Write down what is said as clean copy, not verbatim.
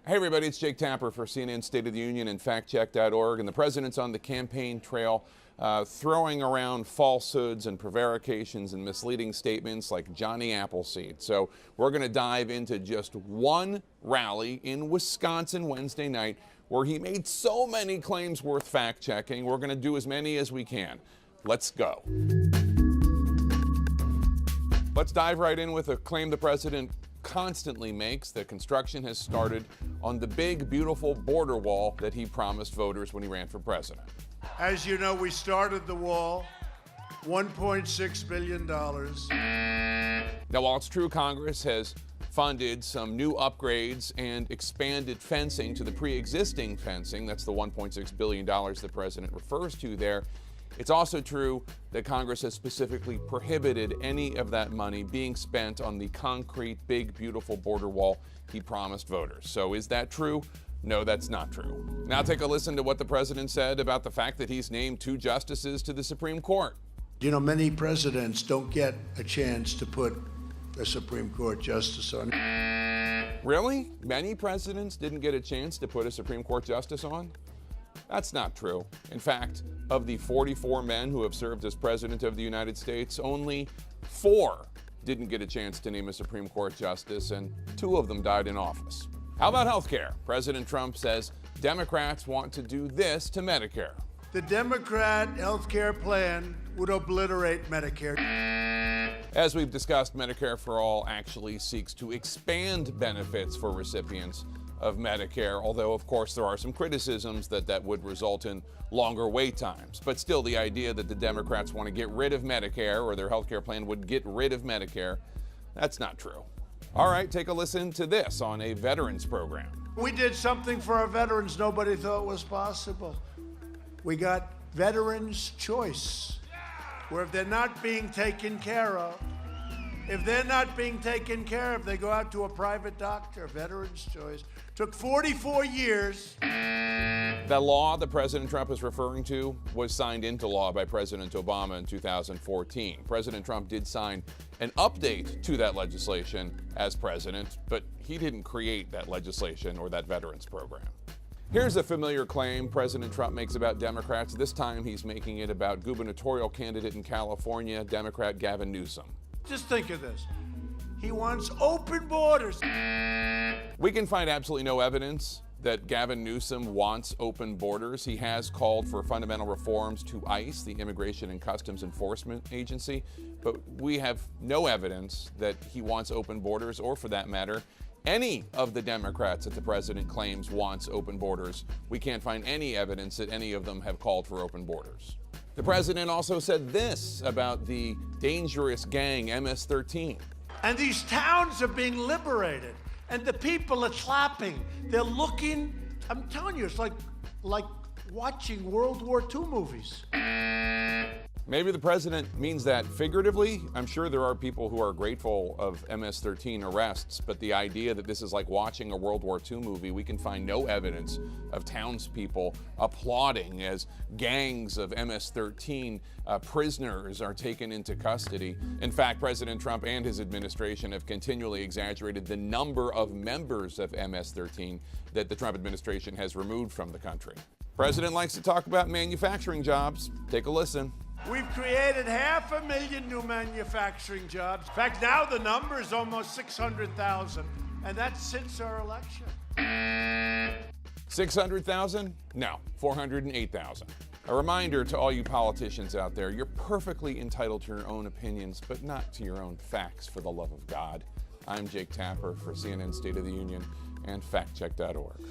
Hey everybody, it's Jake Tapper for CNN State of the Union and factcheck.org. And the president's on the campaign trail throwing around falsehoods and prevarications and misleading statements like Johnny Appleseed. So we're going to dive into just one rally in Wisconsin Wednesday night where he made so many claims worth fact-checking. We're going to do as many as we can. Let's go. Let's dive right in with a claim the president constantly makes that construction has started on the big, beautiful border wall that he promised voters when he ran for president. As you know, we started the wall, $1.6 billion. Now, while it's true Congress has funded some new upgrades and expanded fencing to the pre-existing fencing, that's the $1.6 billion the president refers to there, it's also true that Congress has specifically prohibited any of that money being spent on the concrete, big, beautiful border wall he promised voters. So is that true? No, that's not true. Now take a listen to what the president said about the fact that he's named 2 justices to the Supreme Court. You know, many presidents don't get a chance to put a Supreme Court justice on. Really? Many presidents didn't get a chance to put a Supreme Court justice on? That's not true. In fact, of the 44 men who have served as president of the United States, only 4 didn't get a chance to name a Supreme Court justice, and 2 of them died in office. How about health care? President Trump says Democrats want to do this to Medicare. The Democrat health care plan would obliterate Medicare. As we've discussed, Medicare for All actually seeks to expand benefits for recipients of Medicare, although of course there are some criticisms that would result in longer wait times. But still, the idea that the Democrats want to get rid of Medicare, or their health care plan would get rid of Medicare, that's not true. All right, take a listen to this on a veterans program. We did something for our veterans nobody thought was possible. We got Veterans Choice, where if they're not being taken care of, they go out to a private doctor. Veterans Choice. Took 44 years. The law that President Trump is referring to was signed into law by President Obama in 2014. President Trump did sign an update to that legislation as president, but he didn't create that legislation or that veterans program. Here's a familiar claim President Trump makes about Democrats. This time he's making it about gubernatorial candidate in California, Democrat Gavin Newsom. Just think of this. He wants open borders. We can find absolutely no evidence that Gavin Newsom wants open borders. He has called for fundamental reforms to ICE, the Immigration and Customs Enforcement Agency, but we have no evidence that he wants open borders, or for that matter, any of the Democrats that the president claims wants open borders. We can't find any evidence that any of them have called for open borders. The president also said this about the dangerous gang MS-13. And these towns are being liberated, and the people are clapping. They're looking, I'm telling you, it's like watching World War II movies. Maybe the president means that figuratively. I'm sure there are people who are grateful of MS-13 arrests, but the idea that this is like watching a World War II movie, we can find no evidence of townspeople applauding as gangs of MS-13 prisoners are taken into custody. In fact, President Trump and his administration have continually exaggerated the number of members of MS-13 that the Trump administration has removed from the country. President likes to talk about manufacturing jobs. Take a listen. We've created 500,000 new manufacturing jobs. In fact, now the number is almost 600,000, and that's since our election. 600,000? No, 408,000. A reminder to all you politicians out there, you're perfectly entitled to your own opinions, but not to your own facts, for the love of God. I'm Jake Tapper for CNN State of the Union and factcheck.org.